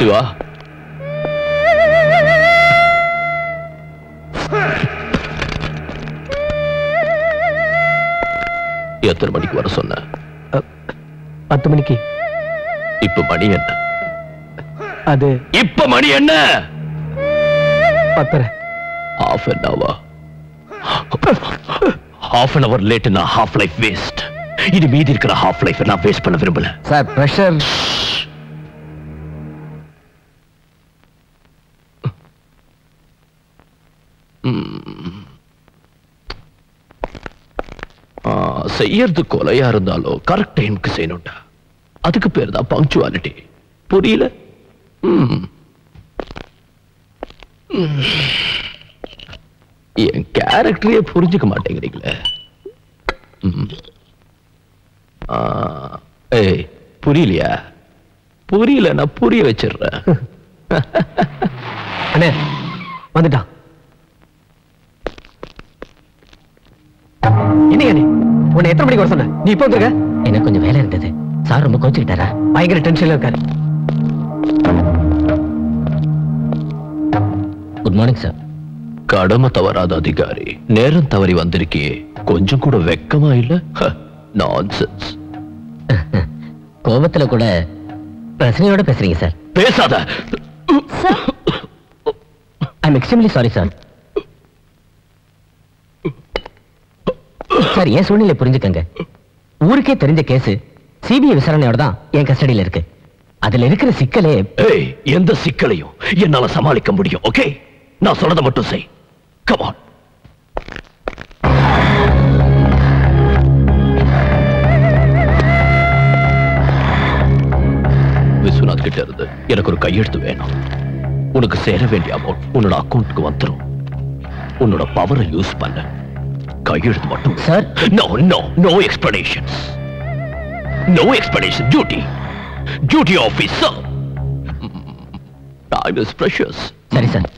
சிவா, எத்தனை மணிக்கு வர சொன்ன? 10 மணிக்கு. இப்ப மணி என்ன? அது இப்ப மணி என்ன? 10:30. Half an hour. Half an hour late na half life waste. இது மீதி இருக்கிற half life நான் வேஸ்ட் பண்ண விரும்பல. Sir pressure. செய்யறது கொலையா இருந்தாலும் கரெக்ட் டைமுக்கு செய்யணும்டா. அதுக்கு பேர் தான் பங்க்சுவாலிட்டி. புரியல? என் கேரக்டரையே புரிஞ்சுக்க மாட்டேங்கிறீங்களே. ஏய், புரியலையா? புரியல, நான் புரிய வச்சிடுறேன். அண்ணே வந்துட்டான். என்ன உன்னை எத்தனை மணிக்கு வர சொன்ன? நீ இப்போ வந்துருக்க? எனக்கு கொஞ்சம் வேலை இருந்தது. சார் ரொம்ப கோச்சுக்கிட்டாரா? பயங்கர டென்ஷன்ல இருக்காரு. Good morning sir. கடமை தவறாத அதிகாரி, நேரம் தவறி வந்திருக்கியே, கொஞ்சம் கூட வெக்கமா இல்ல? நான்சென்ஸ். கோபத்துல கூட பிரச்சனையோட பேசுறீங்க சார். பேசாத. I'm extremely sorry sir. Sir என் சூழ்நிலை புரிஞ்சுக்கங்க. ஊருக்கே தெரிஞ்ச கேஸ் சிபிஐ விசாரணையோட தான் என் கஸ்டடியில் இருக்கு. அதுல இருக்கிற சிக்கலே. ஏய், எந்த சிக்கலையும் என்னால சமாளிக்க முடியும். ஓகே, நான் சொல்றத மட்டும் செய். Come on. விஸ்வநாத் கிட்ட இருந்து எனக்கு ஒரு கையெழுத்து வேணும். உனக்கு சேர வேண்டிய அமௌண்ட் உன்னோட அக்கௌண்ட்டுக்கு வந்துடும். உன்னோட பவரை யூஸ் பண்ண கையெழுத்து மட்டும். Sir, no no no explanations. No explanation. Duty officer. Time is precious. சரி சார்.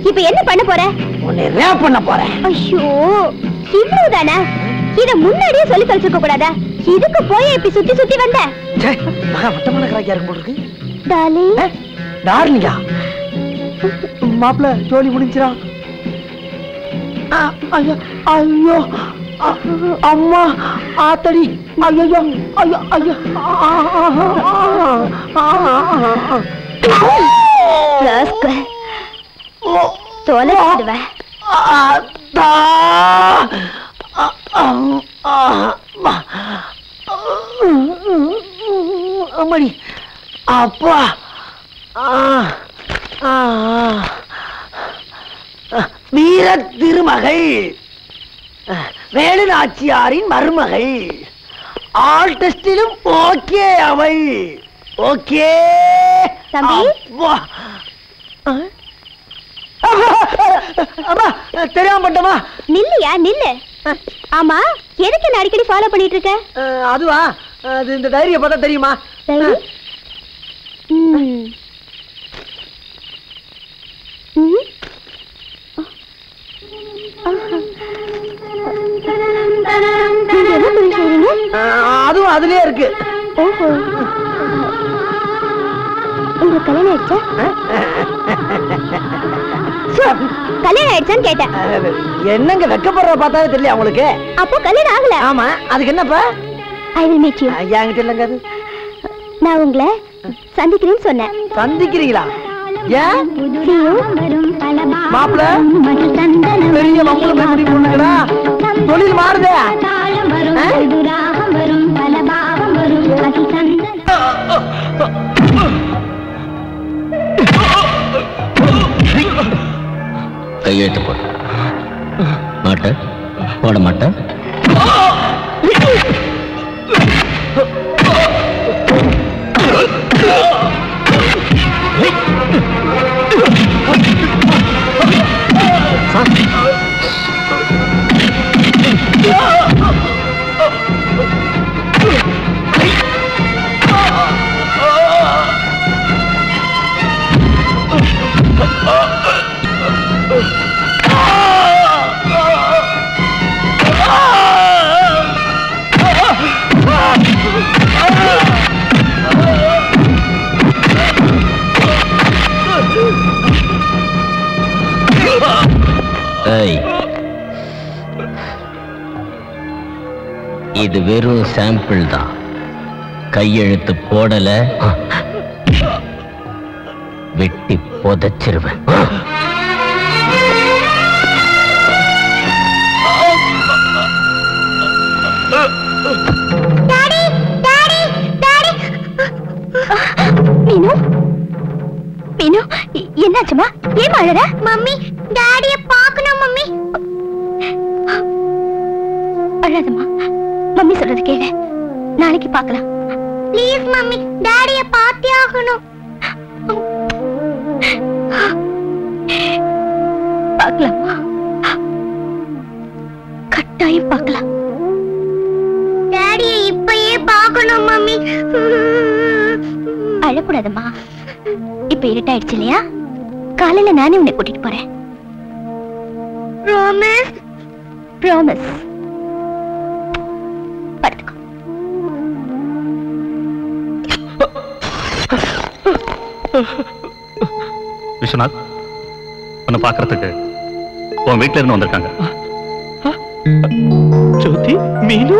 இப்ப என்ன பண்ண போற? உன்னை ரேப் பண்ண போறேன். ஐயோ, இவ்வளவுதானா? இத முன்னாடியே சொல்லி தொலைச்சிருக்க கூடாதா? இதுக்கு போய் இப்ப சுத்தி சுத்தி வந்த? மகா வட்டமான கராக்கியா இருக்கும் போல இருக்கு. டார்லிங். டார்லிங்கா? மாப்ள ஜோலி முடிஞ்சிரா? ஐயோ ஐயோ அம்மா ஆத்தடி. ஐயோ ஐயோ ஐயோ. தொலைச்சிடுவேன். அம்மாடி அப்பா. வீர திருமகள், வேலு நாச்சியாரின் மருமகள், ஆல் டெஸ்டிலும் ஓகே அவள். ஓகே தம்பி. அம்மா தெரியாம பண்ணமா? நில்லையா நில்லு. ஆமா, எதுக்கு என்ன அடிக்கடி ஃபாலோ பண்ணிட்டு இருக்க? அதுவா, அது இந்த டைரியை பார்த்தா தெரியுமா? அதுவும் அதுலயே இருக்கு. ஓஹோ, உங்க கல்யாணம் ஆயிடுச்சா? கல்யாணம் ஆயிடுச்சான்னு கேட்டேன். என்னங்க வெக்கப்படுற பார்த்தாவே தெரியல உங்களுக்கு? அப்போ கல்யாணம் ஆகல? ஆமா, அதுக்கு என்னப்பா? I will meet you. என்கிட்ட இல்லங்க அது. நான் உங்களை சந்திக்கிறேன்னு சொன்னேன். சந்திக்கிறீங்களா? ஏன் மாப்பிள்ள பெரிய மக்கள் மெமரி பொண்ணுங்களா? தொழில் மாறுதே. கையெழுத்து போடு. மாட்டு மாட்டேன், போட மாட்டேன். இது வெறும் சாம்பிள் தான். கையெழுத்து போடல வெட்டி புதைச்சிருவேன். என்னாச்சுமா? ஏன் அழற? மம்மி, டாடியை பார்க்கணும் மம்மி. அழாதம்மா, மம்மி சொல்றது கேளு, நாளைக்கு பார்க்கலாம். ப்ளீஸ் மம்மி, டாடியை பார்த்தே ஆகணும். பார்க்கலாமா? கட்டாயம் பார்க்கலாம். டாடியை இப்பயே பார்க்கணும் மம்மி. அழக்கூடாதம்மா, இப்ப இருட்டாயிடுச்சு இல்லையா? காலையில நானே உன்னை கூட்டிட்டு போறேன். ப்ராமிஸ்? ப்ராமிஸ். படுத்துக்கோ. விஸ்வநாத், உன்னை பார்க்கறதுக்கு உன் வீட்டுல இருந்து வந்திருக்காங்க. ஜோதி, மீனு,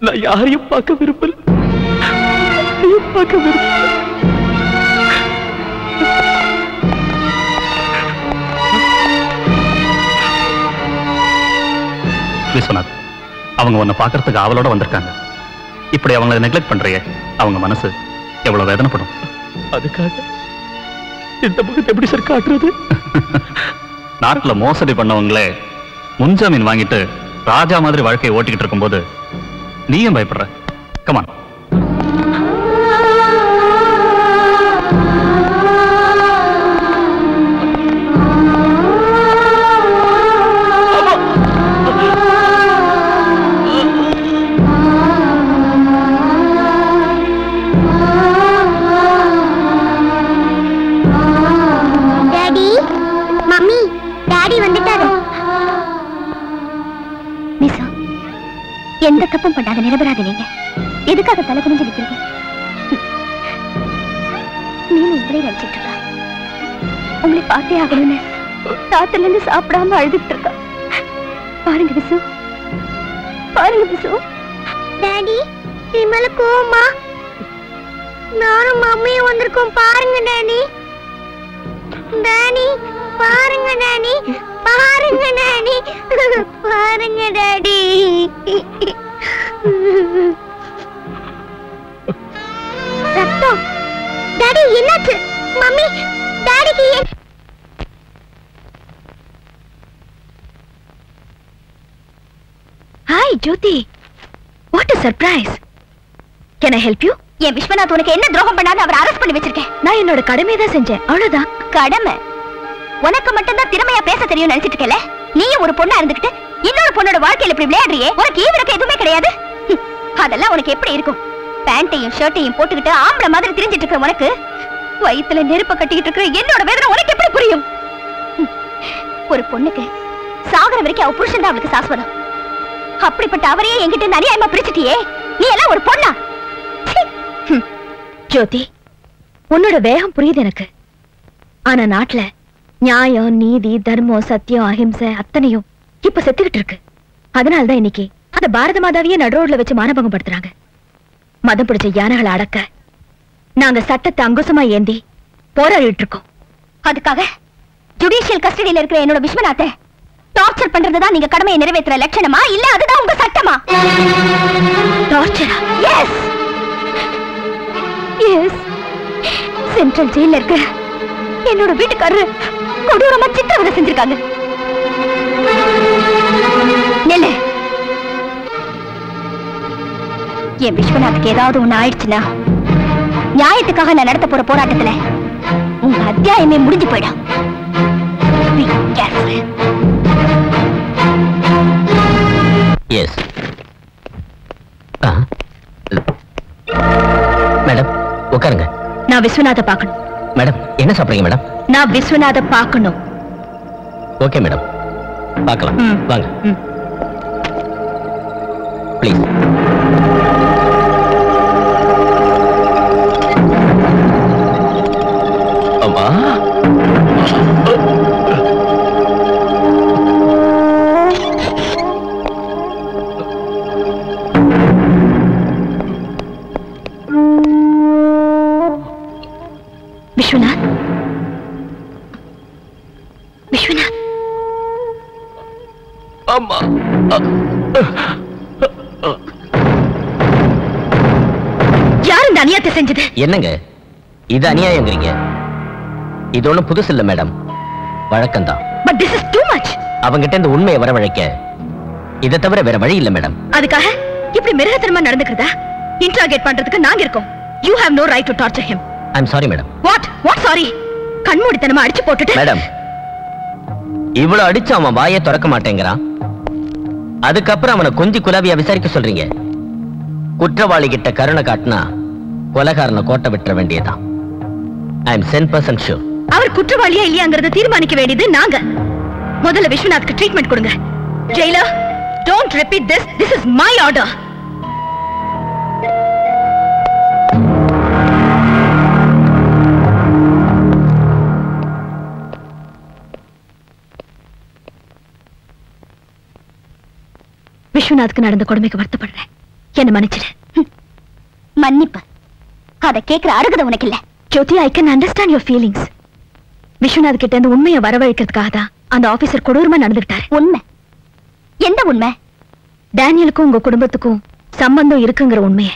நான் யாரையும் பார்க்க விரும்பல. விஸ்வநாத், அவங்க உன்னை பார்க்கறதுக்கு ஆவலோட வந்திருக்காங்க. இப்படி அவங்களை நெக்லெக்ட் பண்றியே, அவங்க மனசு எவ்வளவு வேதனைப்படும். அதுக்காக இந்த முகத்தை எப்படி சார் காட்டுறது? நாட்டுல மோசடி பண்ணவங்களே முன்ஜாமீன் வாங்கிட்டு ராஜா மாதிரி வாழ்க்கையை ஓட்டிக்கிட்டு இருக்கும்போது நீயும் பயப்படுற? கமான். டாடி, மம்மி, டாடி வந்துட்டாரு. மிஸ், எந்த தப்பும் பண்ணாத நிரபராதி நீங்க. எதுக்காக தலை குனிஞ்சு நிக்கிறீங்க? நீங்க உங்களே நினைச்சிட்டு இருக்கா. உங்களை பார்த்தே ஆகணும்னு ராத்திரில இருந்து சாப்பிடாம அழுதுட்டு இருக்கா. பாருங்க விசு, பாருங்க விசு. டாடி, இமல கோமா, நானும் மம்மியும் வந்திருக்கோம். பாருங்க டாடி. டாடி, பாருங்க டாடி, பாருங்க டாடி, பாருங்க டாடி. ரத்தம். டாடி, என்னாச்சு? மம்மி, டாடிக்கு ஏன்? Hi Jyothi, what a surprise. Can I help you? என் விஸ்வநாத் உனக்கு என்ன துரோகம் பண்ணாத அவர் அரெஸ்ட் பண்ணி வச்சிருக்கேன். நான் என்னோட கடமையை தான் செஞ்சேன், அவ்வளவுதான். கடமை? உனக்கு மட்டும் தான் திறமையா பேச தெரியும் நினைச்சிட்டு இருக்கல. நீயும் ஒரு பொண்ணா இருந்துகிட்டு இன்னொரு பொண்ணோட வாழ்க்கையில இப்படி விளையாடுறியே, உனக்கு ஈவிரக்க எதுவுமே கிடையாது. அதெல்லாம் உனக்கு எப்படி இருக்கும்? பேண்டையும் ஷர்ட்டையும் போட்டுக்கிட்டு ஆம்பளை மாதிரி திரிஞ்சிட்டு இருக்க உனக்கு வயித்துல நெருப்ப கட்டிக்கிட்டு இருக்க என்னோட வேதனை உனக்கு எப்படி புரியும்? ஒரு பொண்ணுக்கு சாகர வரைக்கும் அவ புருஷன் தான் அவளுக்கு சாஸ்வதம். அப்படிப்பட்ட அவரையே என்கிட்ட அநியாயமா பிரிச்சிட்டியே, நீ எல்லாம் ஒரு பொண்ணா? ஜோதி, உன்னோட வேகம் புரியுது எனக்கு. ஆனா நாட்டுல நியாயம், நீதி, தர்மம், சத்தியம், அஹிம்சை அத்தனையும் இப்ப செத்துக்கிட்டு இருக்கு. அதனால்தான் இன்னைக்கு அந்த பாரத மாதாவையே நடுரோட்ல வச்சு மானபங்கம் படுத்துறாங்க. மதம் பிடிச்ச யானைகளை அடக்க நாங்க சட்டத்தை அங்குசமா ஏந்தி போராடிட்டு இருக்கோம். அதுக்காக ஜுடிஷியல் கஸ்டடியில இருக்கிற என்னோட விஸ்வநாத்தை டார்ச்சர் பண்றதுதான் நீங்க கடமையை நிறைவேற்றுற லட்சணமா, இல்ல அதுதான் உங்க சட்டமா? டார்ச்சரா? S S. சென்ட்ரல் ஜெயில இருக்க என்னோட வீட்டுக்காரரு கொடூரமா சித்திரவதை செஞ்சிருக்காங்க. நெல்லு, என் விஸ்வநாத்துக்கு ஏதாவது ஒண்ணு ஆயிடுச்சுன்னா நியாயத்துக்காக நான் நடத்த போற போராட்டத்துல உங்க அத்தியாயமே முடிஞ்சு போயிடும். Be careful. Yes. மேடம் உட்காருங்க. நான் விஸ்வநாத பார்க்கணும். மேடம் என்ன சாப்பிடுறீங்க மேடம்? நான் விஸ்வநாத பார்க்கணும். ஓகே மேடம், பார்க்கலாம். வாங்க ப்ளீஸ். அம்மா, விஸ்வநாத், விஸ்வநாத், அம்மா, யார் இந்த அநியாயத்தை செஞ்சது? என்னங்க இது அநியாயங்கிறீங்க? இது ஒண்ணும் புதுசு இல்ல மேடம், வழக்கம்தான். But this is too much. அவங்கிட்ட இந்த உண்மையை வரவழைக்க இதை தவிர வேற வழி இல்ல மேடம். அதுக்காக இப்படி மிருகத்தனமா நடந்துக்கிறதா? இன்ட்ராகேட் பண்றதுக்கு நாங்க இருக்கோம். You have no right to torture him. I'm sorry madam. What sorry? கண்மூடித்தனமா அடிச்சு போட்டுட்டு. மேடம், இவ்வளவு அடிச்சு அவன் வாயை திறக்க மாட்டேங்கிறான், அதுக்கப்புறம் அவனை கொஞ்சி குலாவியா விசாரிக்க சொல்றீங்க? குற்றவாளி கிட்ட கருணை காட்டினா கொலைகாரனை கோட்டை விட்டுற வேண்டியதான். I'm 100% sure. அவர் குற்றவாளியா இல்லையாங்கிறத தீர்மானிக்க வேண்டியது நாங்க. முதல்ல விஸ்வநாத்க்கு ட்ரீட்மெண்ட் கொடுங்க. Jailer, don't repeat this. This is my order. விஸ்வநாத்க்கு நடந்த கொடுமைக்கு வருத்தப்படுறேன். என்ன மன்னிச்சிடு. மன்னிப்பு அத கேக்குற அருகதை உனக்கு இல்ல. ஜோதி, I can understand your feelings. Viswanath கிட்ட இருந்து உண்மையை வரவழைக்கிறதுக்காக தான் அந்த ஆபீசர் கொடூரமா நடந்துட்டாரு. உண்மை? எந்த உண்மை? டேனியலுக்கும் உங்க குடும்பத்துக்கும் சம்பந்தம் இருக்குங்கிற உண்மையை.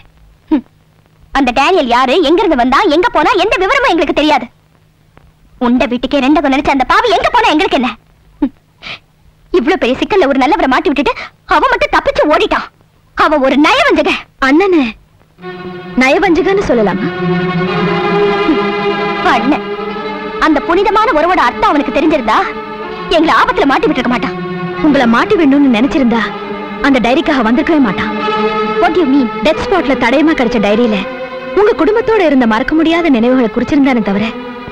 அந்த டேனியல் யாரு, எங்க இருந்து வந்தா, எங்க போனா, எந்த விவரமும் எங்களுக்கு தெரியாது. உண்ட வீட்டுக்கே ரெண்டகம் நினைச்ச அந்த பாவி எங்க போனா எங்களுக்கு என்ன? இவ்வளவு பெரிய சிக்கல்ல ஒரு நல்லவரை மாட்டி விட்டுட்டு அவ மட்டும் தப்பிச்சு ஓடிட்டான். அவ ஒரு நயவஞ்சக. அண்ணனே நயவஞ்சகன்னு சொல்லலாமா? அண்ணன் அந்த புனிதமான உறவோட அர்த்தம் அவனுக்கு தெரிஞ்சிருந்தா எங்களை ஆபத்துல மாட்டி விட்டுருக்க மாட்டான். உங்களை மாட்டி விடணும்னு நினைச்சிருந்தா அந்த டைரிக்காக வந்திருக்கவே மாட்டான். What do you mean? Death ஸ்பாட்ல தடயமா கிடைச்ச டைரியில உங்க குடும்பத்தோட இருந்த மறக்க முடியாத நினைவுகளை குறிச்சிருந்தானே தவிர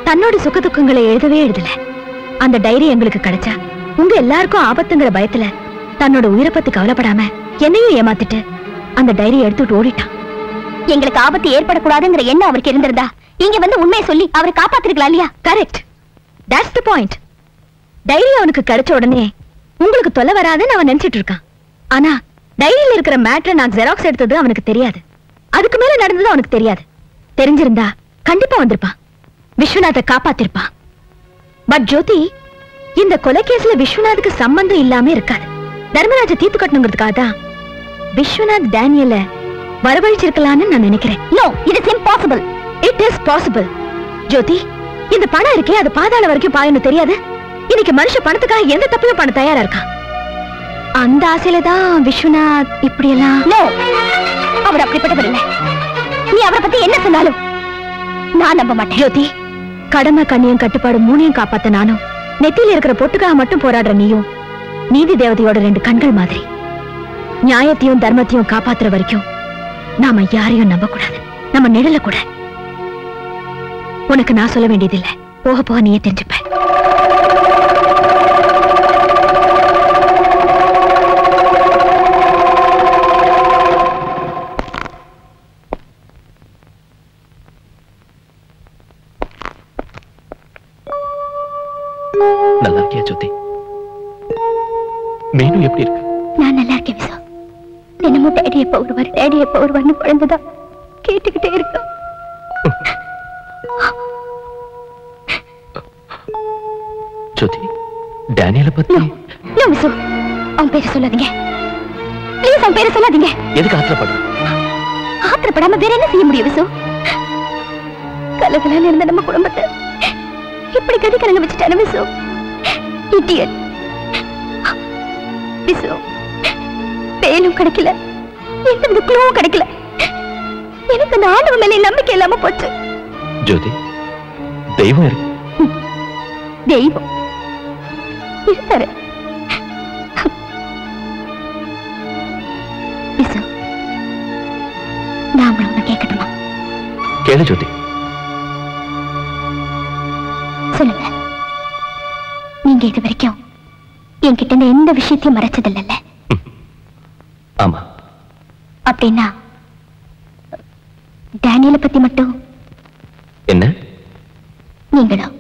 தன்னோட சுக துக்கங்களை எழுதவே எழுதல. அந்த டைரி எங்களுக்கு கிடைச்சா உங்க எல்லாருக்கும் ஆபத்துங்கிற பயத்துல தன்னோட உயிரை பத்தி கவலைப்படாம என்னையும் ஏமாத்திட்டு அந்த டைரி எடுத்துட்டு ஓடிட்டான். எங்களுக்கு ஆபத்து ஏற்படக்கூடாதுங்கிற எண்ணம் அவருக்கு இருந்திருந்தா இங்க வந்து உண்மையை சொல்லி அவரை காப்பாத்திருக்கலாம் இல்லையா? Correct, that's the point. Diary அவனுக்கு கிடைச்ச உடனே உங்களுக்கு தொலை வராதுன்னு அவன் நினைச்சிட்டு இருக்கான். ஆனா டைரியில இருக்கிற மேட்டரை நான் ஜெராக்ஸ் எடுத்தது அவனுக்கு தெரியாது. அதுக்கு மேல நடந்தது அவனுக்கு தெரியாது. தெரிஞ்சிருந்தா கண்டிப்பா வந்திருப்பான், விஸ்வநாத்தை காப்பாத்திருப்பான். பட் ஜோதி, இந்த கொலை கேஸ்ல விஸ்வநாத்துக்கு சம்பந்தம் இல்லாம இருக்காது. தர்மராஜ தீர்த்து கட்டணுங்கிறதுக்காக தான் விஸ்வநாத் டேனியல வரவழைச்சிருக்கலாம்னு நான் நினைக்கிறேன். No, it is impossible. It is possible. Jyothi, இந்த பணம் இருக்கே அது பாதாள வரைக்கும் பாயணும் தெரியாது. இன்னைக்கு மனுஷ பணத்துக்காக எந்த தப்பையும் பண்ண தயாரா இருக்கான். அந்த ஆசையில தான் விஸ்வநாத் இப்படி எல்லாம். நோ, அவர் அப்படிப்பட்டவர் இல்லை. நீ அவரை பத்தி என்ன சொன்னாலும் நான் நம்ப மாட்டேன். ஜோதி, கடமை கண்ணியம் கட்டுப்பாடு மூணையும் காப்பாத்த நானும், நெத்தியில இருக்கிற பொட்டுக்காக மட்டும் போராடுற நீயும் நீதி தேவதையோட ரெண்டு கண்கள் மாதிரி. நியாயத்தையும் தர்மத்தையும் காப்பாத்துற வரைக்கும் நாம யாரையும் நம்ப கூடாது, நம்ம நிழல கூட. உனக்கு நான் சொல்ல வேண்டியதில்லை, போக போக நீயே தெரிஞ்சுப்ப. நல்லா இருக்கியா ஜோதி? மேனு எப்படி இருக்கு? நான் நல்லா இருக்கேன் விசா. தினமும் டேடி எப்ப வருவார், டேடி எப்ப வருவார்னு குழந்தைதான் கேட்டுக்கிட்டே இருக்கா. ஜோதி, டேனியலை பத்தி விசு அவன் பேரை சொல்லாதீங்க ப்ளீஸ். அவன் பேரை சொல்லாதீங்க. எதுக்கு ஆத்திரப்பட? ஆத்திரப்படாம வேற என்ன செய்ய முடியும் விசு? கலகலான்னு இருந்த நம்ம குடும்பத்தை இப்படி கதி கலங்க வச்சுட்டான விசு. இடியட். விசு, பேலும் கிடைக்கல, எந்த க்ளூவும் கிடைக்கல. எனக்கு அந்த ஆண்டவன் மேலே நம்பிக்கை இல்லாம போச்சு. ஜோதி, தெய்வம் இருக்கு. தெய்வம் இருக்காரு. விசு, நான் உன்னை கேட்கட்டுமா? கேளு ஜோதி. சொல்லுங்க. நீங்க இது வரைக்கும் என்கிட்ட இருந்து எந்த விஷயத்தையும் மறைச்சதில்ல. ஆமா. அப்படின்னா டேனியலை பத்தி மட்டும் என்ன? நீங்களும்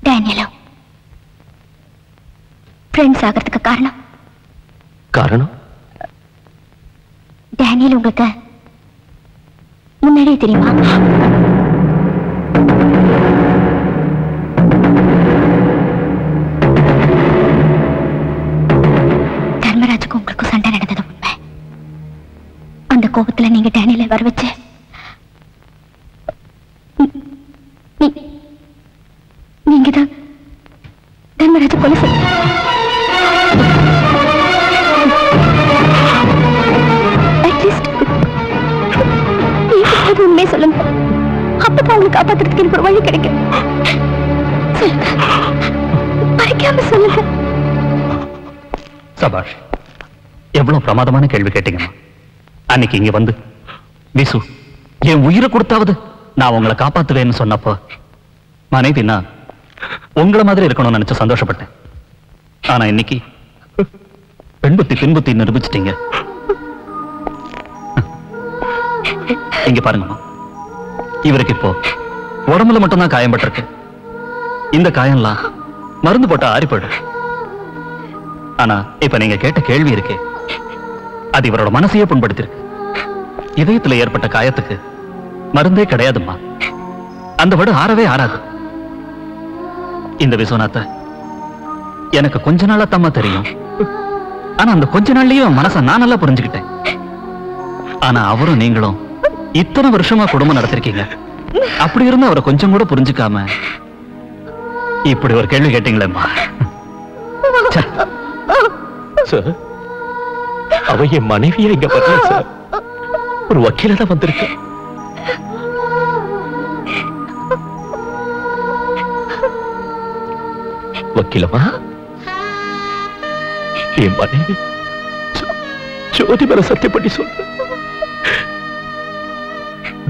டேனியலும் ஃப்ரெண்ட்ஸ் ஆகிறதுக்கு காரணம் காரணம் டேனியல் உங்களுக்கு முன்னாடியே தெரியுமா? தர்மராஜுக்கும் உங்களுக்கும் சண்டை நடந்தது உண்மை. அந்த கோபத்துல நீங்க டேனியலை வர வச்சு நீங்க தான் தர்மராஜ கொலை செய்ய. உண்மையை சொல்லுங்க. அப்பதான் உங்களுக்கு காப்பாத்துறதுக்கு எனக்கு ஒரு வழி கிடைக்கும். சொல்லுங்க, மறைக்காம சொல்லுங்க. சபாஷ், எவ்வளவு பிரமாதமான கேள்வி கேட்டீங்கம்மா. அன்னைக்கு இங்க வந்து விசு என் உயிரை கொடுத்தாவது நான் உங்களை காப்பாத்துவேன்னு சொன்னப்போ மனைவினா உங்களை மாதிரி இருக்கணும்னு நினைச்சு சந்தோஷப்பட்டேன். ஆனா இன்னைக்கு பெண்புத்தி பின்புத்தி நிரூபிச்சிட்டீங்க. இங்க பாருங்கம்மா, இவருக்கு இப்போ உடம்புல மட்டும்தான் காயம் பட்டிருக்கு. இந்த காயம்லாம் மருந்து போட்டா ஆறி போயிடும். ஆனா இப்ப நீங்க கேட்ட கேள்வி இருக்கே, அது இவரோட மனசையே புண்படுத்திருக்கு. இதயத்துல ஏற்பட்ட காயத்துக்கு மருந்தே கிடையாதும்மா. அந்த வடு ஆறவே ஆறாது. இந்த விஸ்வநாத்த எனக்கு கொஞ்ச நாளா தம்மா தெரியும். ஆனா அந்த கொஞ்ச நாள்லயே மனசை நான் நல்லா புரிஞ்சுக்கிட்டேன். ஆனா அவரும் நீங்களும் இத்தனை வருஷமா குடும்பம் நடத்திருக்கீங்க. அப்படி இருந்து அவரை கொஞ்சம் கூட புரிஞ்சுக்காம இப்படி ஒரு கேள்வி கேட்டீங்களேம்மா. சார், அவ என் மனைவியா இங்க வரல சார், ஒரு வக்கீல தான் வந்திருக்க. வக்கீலமா, என் மனைவி ஜோதி மேல சத்தியம் பண்ணி சொல்ற.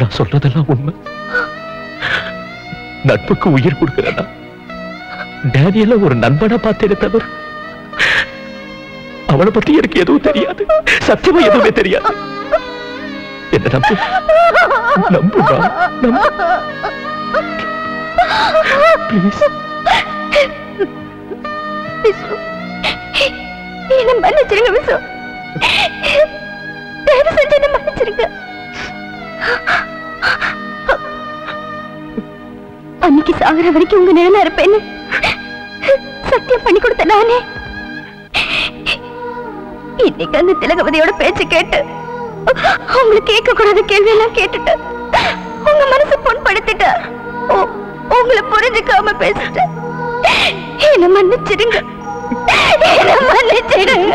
நான் சொல்றதெல்லாம் உண்மை. நட்புக்கு உயிர் கொடுக்கிறதா டேனியல ஒரு நண்பனா பார்த்தேனே தவிர அவளை பத்தி எனக்கு எதுவும் தெரியாது. சத்தியமா எதுவுமே தெரியாது. என்ன நம்பு, நம்புடா, நம்பு ப்ளீஸ். என்ன மன்னிச்சிருங்க விசு, தயவு செஞ்சு என்ன மன்னிச்சிருங்க. அன்னைக்கு சாகுற வரைக்கும் உங்க நிழலா இருப்பேன்னு சத்தியம் பண்ணி கொடுத்த நானே இன்னைக்கு அந்த திலகவதியோட பேச்சு கேட்டு உங்களுக்கு கேட்க கூடாத கேள்வி எல்லாம் கேட்டுட்டு உங்க மனசு புண்படுத்திட்ட. உங்களை புரிஞ்சுக்காம பேசிட்டு என்ன மன்னிச்சிடுங்க, என்ன மன்னிச்சிடுங்க.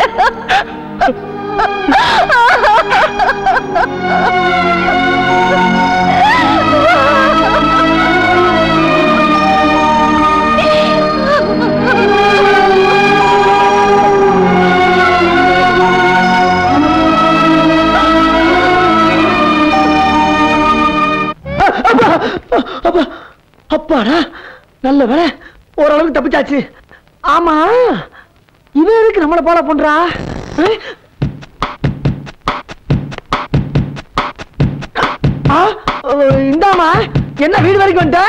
அப்பாடா, நல்ல வேலை, ஓரளவுக்கு தப்பிச்சாச்சு. ஆமா, இவன் எதுக்கு நம்மளை போல பண்றா? இந்தாமா, என்ன வீடு வரைக்கும் வந்துட்ட?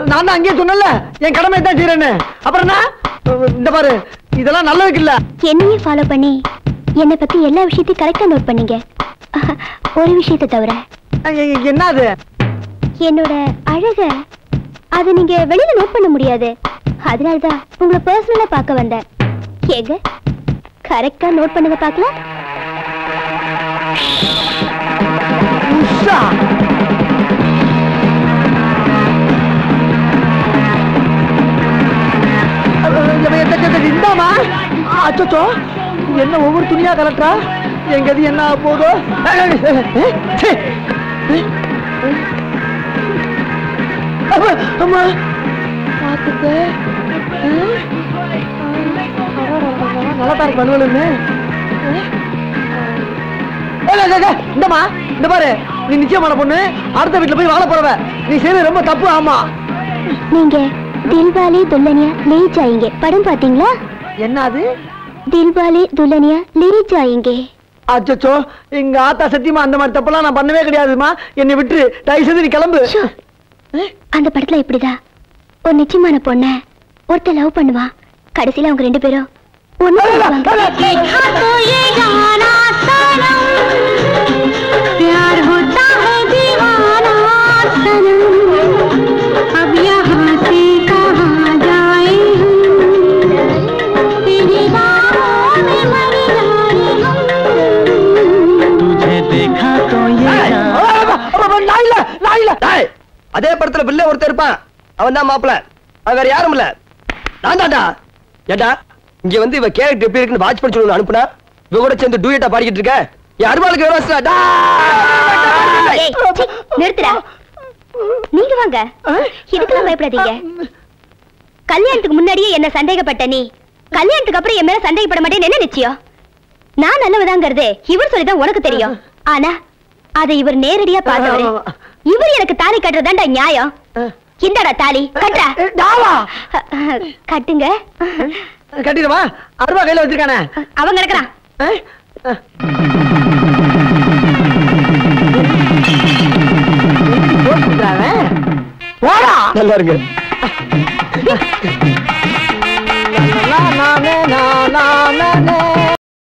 நான் தான் அங்கேயே சொன்னல என் கடமை தான் செய்யறேன்னு. அப்புறம் என்ன? இந்த பாரு, இதெல்லாம் நல்லதுக்கு இல்ல. என்னையே ஃபாலோ பண்ணி என்னை பத்தி எல்லா விஷயத்தையும் கரெக்டா நோட் பண்ணீங்க. ஒரு விஷயத்தை தவிர. என்ன அது? என்னோட அழக அதை நீங்க வெளியில நோட் பண்ண முடியாது. அதனாலதான் உங்களை பர்சனலா பார்க்க வந்தேன். ஏங்க கரெக்டா நோட் பண்ணுங்க பார்க்கலாம். இந்தாமா. அச்சோ, என்ன ஒவ்வொரு துணியா கலட்டா? எங்க அது என்ன போதோ? அம்மா பாத்துக்க. நல்லா தான் இருக்கு வலுவலுன்னு. இந்தமா, இந்த பாரு, நீ நிச்சயமான பொண்ணு, அடுத்த வீட்டுல போய் வாழ போறவ. நீ செய்யறது ரொம்ப தப்பு. ஆமா, நீங்க தில்வாலே துல்ஹனியா லே ஜாயேங்கே படம் பாத்தீங்களா? என்ன அது? தில்வாலே துல்ஹனியா லே ஜாயேங்கே. அச்சோ, எங்க ஆத்தா சத்தியமா அந்த மாதிரி தப்பெல்லாம் நான் பண்ணவே கிடையாதுமா. என்னை விட்டு தயவு செய்து நீ கிளம்பு. அந்த படத்துல இப்படிதான் ஒரு நிச்சயமான பொண்ண ஒருத்தர் லவ் பண்ணுவா. கடைசியில அவங்க ரெண்டு பேரும் ஒண்ணு அதே படத்துல பிள்ளை ஒருத்தர் இருப்பான், அவன் தான் மாப்பிள்ள. அவன் வேற யாரும் இல்ல, நான் தான்டா. ஏண்டா இங்க வந்து இவ கேரக்டர் எப்படி இருக்குன்னு வாட்ச் பண்ணி சொல்லு அனுப்புனா, இவ கூட சேர்ந்து டூயட்டா பாடிக்கிட்டு இருக்க. என் அருமாளுக்கு நிறுத்துடா. நீங்க வாங்க, இதுக்கெல்லாம் பயப்படாதீங்க. கல்யாணத்துக்கு முன்னாடியே என்ன சந்தேகப்பட்ட நீ, கல்யாணத்துக்கு அப்புறம் என் மேல சந்தேகப்பட மாட்டேன்னு என்ன நிச்சயம்? நான் நல்லவதாங்கிறது இவர் சொல்லிதான் உனக்கு தெரியும். ஆனா அதை இவர் நேரடியா பார்த்தவரு. இவர் எனக்கு தாலி கட்டுறதாண்டா நியாயம். இந்தடா தாலி கட்டுறா. கட்டுங்க. கட்டிடுவா. அருவா கையில வச்சிருக்கானே, அவங்க இருக்கிறான். போடா, நல்லா இருக்கு.